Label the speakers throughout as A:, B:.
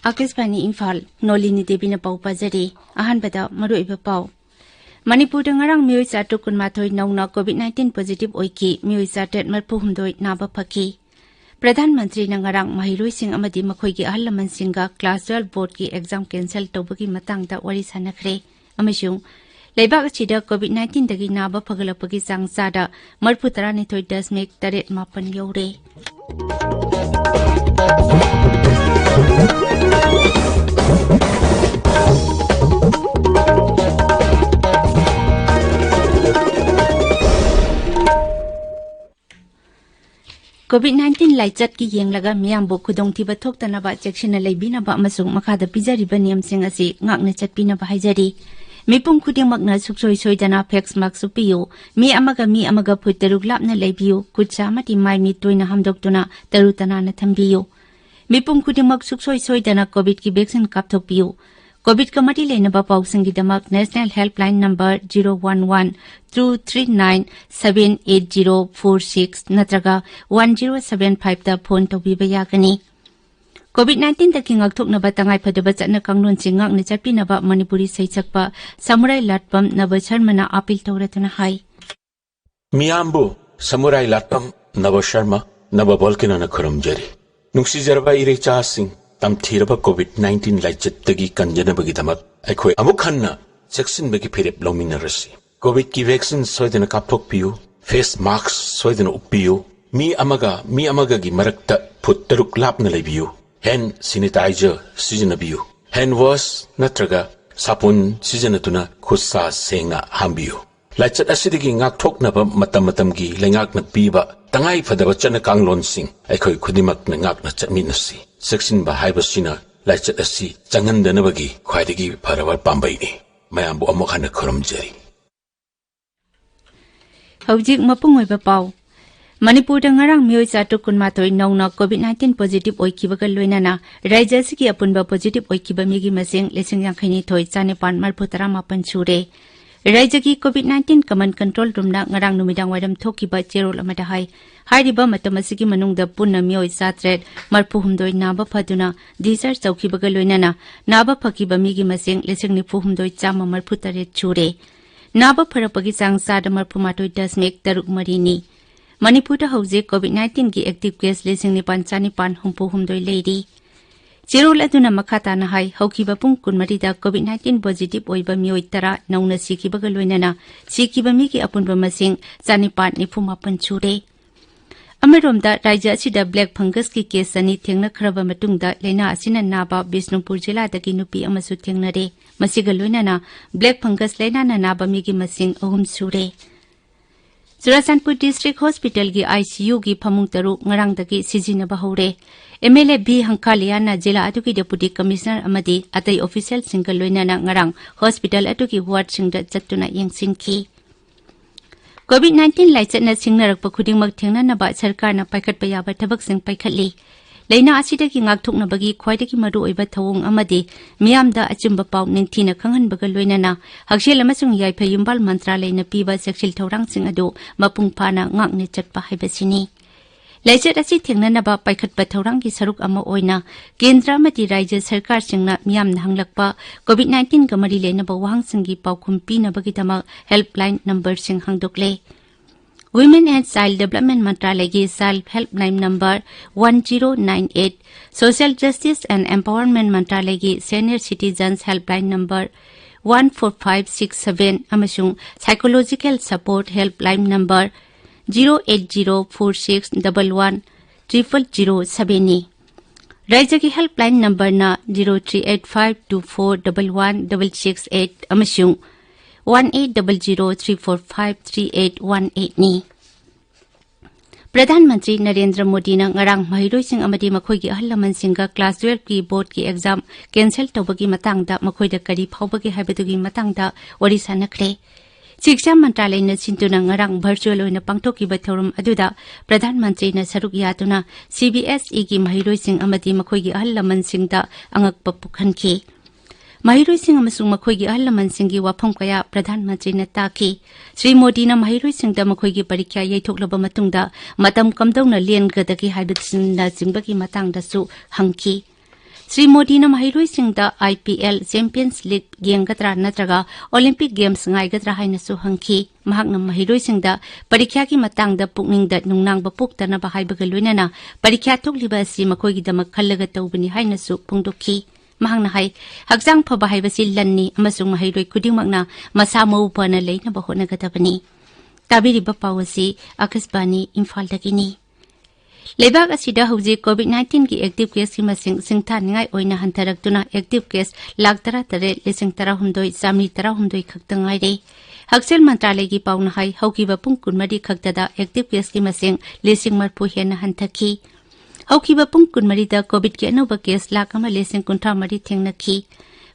A: Akisbani Imphal, Nolini Devi na pau pazari, ahan bada maru iba pau. Manipur ngarang miyoy sa tukun matoy na COVID-19 positive oiki miyoy sa tet marpuhumdoy naba paki. Pradhan Mantri na ngarang mahiroy sing amadi makoy ki ahal laman singa class 12 board ki exam cancel tawbagi matang da wari sanakre. Amashung, laibag achida COVID-19 dagi naba pagalapagi sang sada marputara nitoy dasmek taret mapan yore. COVID-19 laichat ki yenglaga miyambu khudong thiba thoktana ba section na laibina ba amasung makada pijari ba niyam sing asi ngakna chatpina ba haijari mipum khuding magna suksoi soidana face mask supiyo mi amaga phutaruk lapna laibiyo kutsa mati mai mi toina hamdoktuna tarutana na thambiyo mipum khuding mag suksoi soidana covid ki vaccine kapthokpiyo COVID Committee Lenaba Pausing Damak National Helpline Number 011-239-78046 Natraga 1075 the phone to Bibayagani. COVID-19 the King Oktok Nabatangai Padabat na Kanglun Singak ni Chapinaba Manipuri Saitsakpa Samurai Latpam Nabasharmana Apil Tauratana Hai.
B: Miyambu Samurai Latpam Nabasharma Nababolkina na Kurumjari. Nuksi Jarba Iricha Singh. Tam thiraba COVID-19 laichat tagi kanjana bagi damak akhoi amukhanna section bagi phirep lomina rasi covid ki vaccine soidena kapthok piu face mask soidena uppiu mi amaga gi marakta phut taruk lapna leibiu hand sanitizer sijanabiu hand wash natraga sapun sijanatuna khussa senga hambiu laichat asidigi ngakthokna ba matam gi lengakna piba tangai phadaba chana kanglon sing akhoi khudimak na ngakna chatminasi section ba haibasina laichat asi changandana bagi khwaidagi pharawa pambai ni mayambu amokhana khurumjari
A: Haujik mapungoi ba pau Manipur ngarang miyoy sa tukun matoy na COVID-19 positive oikiba loinana raija sigi apunba positive oikiba migi masing lesing yang khaini thoi chanepan marputara mapan chure raija ki COVID-19 command control room na ngarang numidang wadam thokiba cherol amada hai hairiba matamasigi manungda punna miyoy satret marpuhumdoi naba phaduna disar chaukiba loinana naba phakiba migi masing lesing ni puhumdoi chama marputare chure naba pharapagi sang sada marpumatoi dasmek taruk marini Manipur hauze COVID-19 ki active case lesing ni panchani humpuhumdoi leidi Cherol aduna makata na hai haukiba pung kunmarida COVID-19 positive oiba miyoy tara nauna sikiba loinana sikiba migi apunba masing chanipan ni phumapan chure Amaromda raija asida black fungus ki case ani thengna khraba matungda leina asina naba Bishnupur jila dagi nupi amasu thengnare masiga loinana black fungus leina na naba migi masing ahum sure Churasanpur District Hospital ki ICU ki phamung taru ngarang dagi sijinaba hore MLA B Hankaliana jila atuki deputy commissioner amadi atai official single loinana ngarang hospital atuki ward singda chattuna yengsingki COVID-19 laichatna singnarak pakhuding magthengna na ba sarkar na paikhat payaba thabak sing paikhatli leina asida ki ngakthokna bagi khwaidagi maru oiba thawung amadi miyamda achimba paw ningthina khanghan baga loinana hakshel amasung yaifa Imphal mantralay na piba sexual thorang sing adu mapung phana ngakne chatpa haibasini Laichat asi thengna na ba paikhat pa thorang ki saruk ama oina kendra mati raija sarkar singna miyam na hanglakpa COVID-19 ka mari lena ba wahang singi paukhum pi na bagi tama helpline number sing hangdokle Women and Child Development Mantralay ki Child Helpline number 1098 Social Justice and Empowerment Mantralay ki Senior Citizens Helpline number 14567 amasung Psychological Support Helpline number 08046110007 Raija ki helpline number na 0385241168 amasung 180034538818 ni Pradhan Mantri Narendra Modi na ngarang mahiroi sing amadi makhoi gi ahlaman singa class 12 ki board ki exam cancel tawbagi matangda makhoi da kari phawbagi haibatugi matangda wari sanakre Shiksha Mantralay na sintuna ngarang virtual oina pangthoki ba thorum aduda Pradhan Mantri na saruk yatuna CBSE ki mahiroi sing amadi makhoi gi ahlaman singda angakpa pukhanki Mahiroi sing amasung makhoi gi ahlaman singi wafam kaya Pradhan Mantri na taki Sri Modi na mahiroi singda makhoi gi parikya yaithoklaba matungda matam kamdong na lien gadagi haibitsin na jingbagi matangda su hangki Shri Modi महैरोइसिंगदा IPL champions league येंगद्रा नत्रगा olympic games ngaigद्रा हाइनसु हंखी महकना महैरोइसिंगदा परीक्षा की मतंगदा पुकनिंगदा नुंगनांगबा पुक्तनबा हाइबगा लोइनाना परीक्षा थोकलिबा असि मखोइगिदमक खल्लगा तौबनि हाइनसु पुंगदोखी महंगना हाई हक्जांग फबा हाइबसि लन्नी अमसुंग महैरोइ खुदिंगमकना मसा मौपना लेनबा होनगदबनि ताबिरिबा पावसी आकाशवाणी इम्फालदगिनी लेबाग असिदा हौजिक कोविड-19 की एक्टिव केस की मसिंग सिंगथानिंगाई ओइना हंथरक्तुना एक्टिव केस 1,38,913 खक्तंगाइरे हक्सेल मंत्रालय की पाउना हाई हौकिबा पुंग कुनमरी खक्तदा एक्टिव केस की मसिंग 40,000 हेन हंथखी हौकिबा पुंग कुनमरीदा कोविड के अनोबा केस 1,53,000 थेंगनखी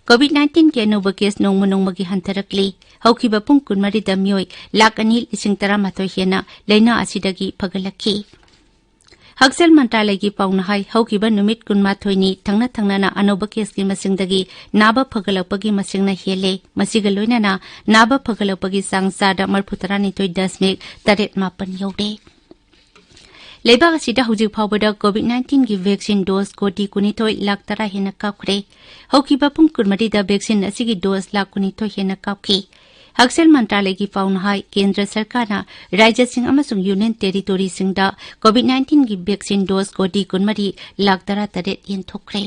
A: कोविड-19 के अनोबा केस नोंमनोंमगी हंथरक्ली हौकिबा पुंग कुनमरीदा मियोय 2,13,000 हेन लैना असिदगी फगलखी हक्सेल मंत्रालय की पाउना हाई हौकिबा नुमित 28 थंगना थंगना अनोबा केस की मसिंगदगी नाबा फगलपगी मसिंगना हेले मसिगा लोइनाना नाबा फगलपगी सांगसादा 39.8 यौदे लेबाग असिदा हुजिक फावबदा कोविड-19 की वैक्सीन डोज 1,19,00,000 हेन कापख्रे हौकिबा पुंग कुनमरीदा वैक्सीन असिगी डोज 1,19,00,000 हेन कापखी हक्सेल मंत्रालय की पाउना हाई केंद्र सरकार राज्यसिंग अमसुंग यूनियन टेरिटोरीसिंगदा कोविड-19 की वैक्सीन डोज 1,19,00,000 येंथोखरे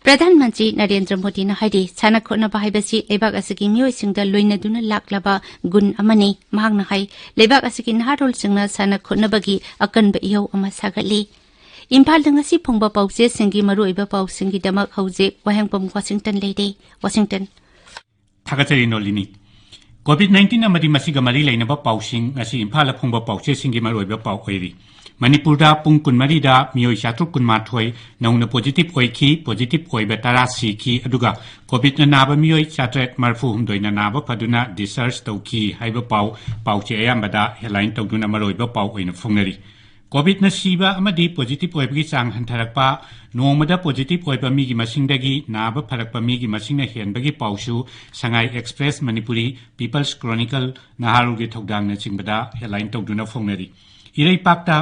A: प्रधानमंत्री नरेंद्र मोदी हाइदि साना खोनबा हाइबसि लेबाग असगी मियोइसिंगदा लोइनदुना लाक्लबा गुण अमनि महंगना हाई लेबाग असगी नहारोलसिंगना साना खोनबगी अकनबा इहौ अमा सागली इम्फाल दंगसी फंगबा पाउचे सिंगी मरुइबा पाउसिंगी दमक हौजे वाहेंगबम वाशिंगटन लेदे वाशिंगटन
C: थागचरी नोलिनी कोविड-19 अमदी मसिगा मरी लेनबा पाउसिंग असी इम्फाल फंगबा पाउचे सिंगी मरुइबा पाउ ओइरी मणिपुरदा पुंग कुनमरीदा मियोय 7,100 नौना पॉजिटिव ओइखी पॉजिटिव ओइबा 10 सीखी अदुगा कोविड नाबा मियोय 7,300 नाबा फदुना डिस्चार्ज तौखी हाइबा पाउचे अयामबदा हेडलाइन तौदुना मरुइबा पाउ ओइना फुंगनरी कोविड सीबा अमदी पॉजिटिव ओइबगी चांग हंथरकपा नोमदा पॉजिटिव ओइबा मीगी मसिंगदगी नाबा फरकपा मीगी मसिंगना हेनबगी पाउसु Sangai Express Manipuri People's Chronicle नहारुगी थौदांगना चिंगबदा हेडलाइन तौदुना फुंगनरी इरै पाक्ता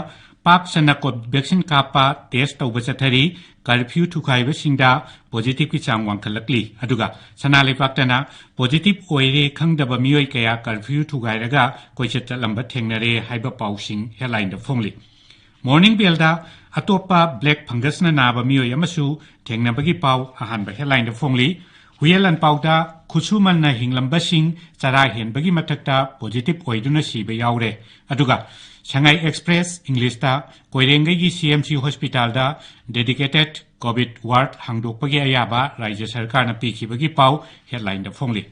C: पाक सना कोविड वैक्सीन कापा टेस्ट तौबा चथरी कर्फ्यू थुखाइबसिंगदा पॉजिटिव की चांग वांखलकली अदुगा सना लेपाक्तना पॉजिटिव ओइरे खंगदबा मियोय कया कर्फ्यू थुगाइरगा कोइसे चलंबा थेंगनरे हाइबा पाउसिंग हेडलाइन द फोंगली मॉर्निंग बेलदा अतोपा ब्लैक फंगस नाबा मियोय अमसु थेंगनबगी पाउ अहानबा हेडलाइन द फोंगली हुयेलन पाउदा खुसुमन हिंगलंबसिंग चरा हेनबगी मथक्ता पॉजिटिव ओइदुना सीबा यावरे अदुगा संगाई एक्सप्रेस इंग्लिश कोइरेंगई की CMC hospital dedicated Covid ward हांगदोकपगी अयाबा राज्य सरकार पीखिबगी पाउ हेडलाइन द फोंगली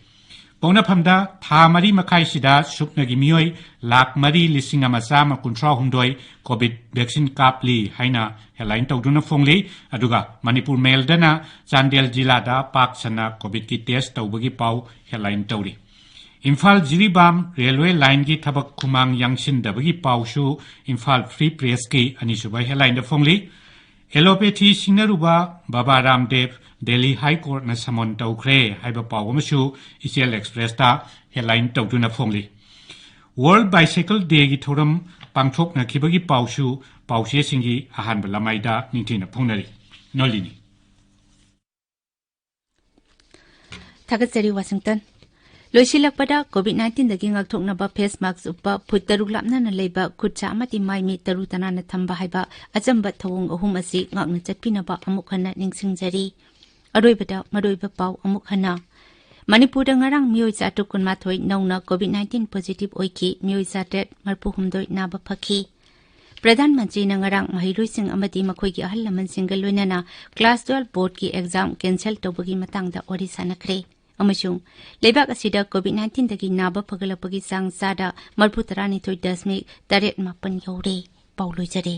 C: पौनफमदा था मरी मखाइसिदा सुपनगी मियोय 1,40,953 कोविड वैक्सीन कापली हाइना हेडलाइन तौदुना फोंगली अदुगा मणिपुर मेलदना चांदेल जिलादा पाक सना कोविड की टेस्ट तौबगी पाउ हेडलाइन तौरी इम्फाल जिरीबाम रेलवे लाइन की थबक खुमांग यांगसिनदबगी पाउसु इम्फाल फ्री प्रेस की अनिसुबा हेडलाइन द फोंगली एलोपैथी सिंगरुबा बाबा रामदेव दिल्ली हाई कोर्ट न समन तौख्रे हाइबा पाउ अमसु इचेल एक्सप्रेस ता हेडलाइन तौदुना फोंगली वर्ल्ड बाइसाइकल डे की थौरम पांगथोकनखिबगी पाउसु पाउसे सिंगी अहानबा लमाइदा निंथिना फोंगनरी नोलिनी
A: थागचरी वाशिंगटन लोइसिलकपदा कोविड-19 दगी ngakthoknaba face mask uppa phut taruk lapna leiba khutcha amati maimi taru tanana thamba haiba achamba thawung ahum asi ngakna chatpinaba amuk hana ningsingjari aroibada maroiba pau amuk hana Manipur ngarang miyoy 7,100 nauna COVID-19 positive oiki miyoy 7,300 naba phaki प्रधानमंत्री नंगरांग महिलोइसिंग अमदी मखोइगी अहल लमनसिंग लोइनाना class 12 board की exam cancel तौबगी मतंगदा ओरी सानखरे अमसुंग लेबाक असिदा कोविड-19 दगी नाबा फगलपगी सांग सादा 39.8 you're पाउलोइजरे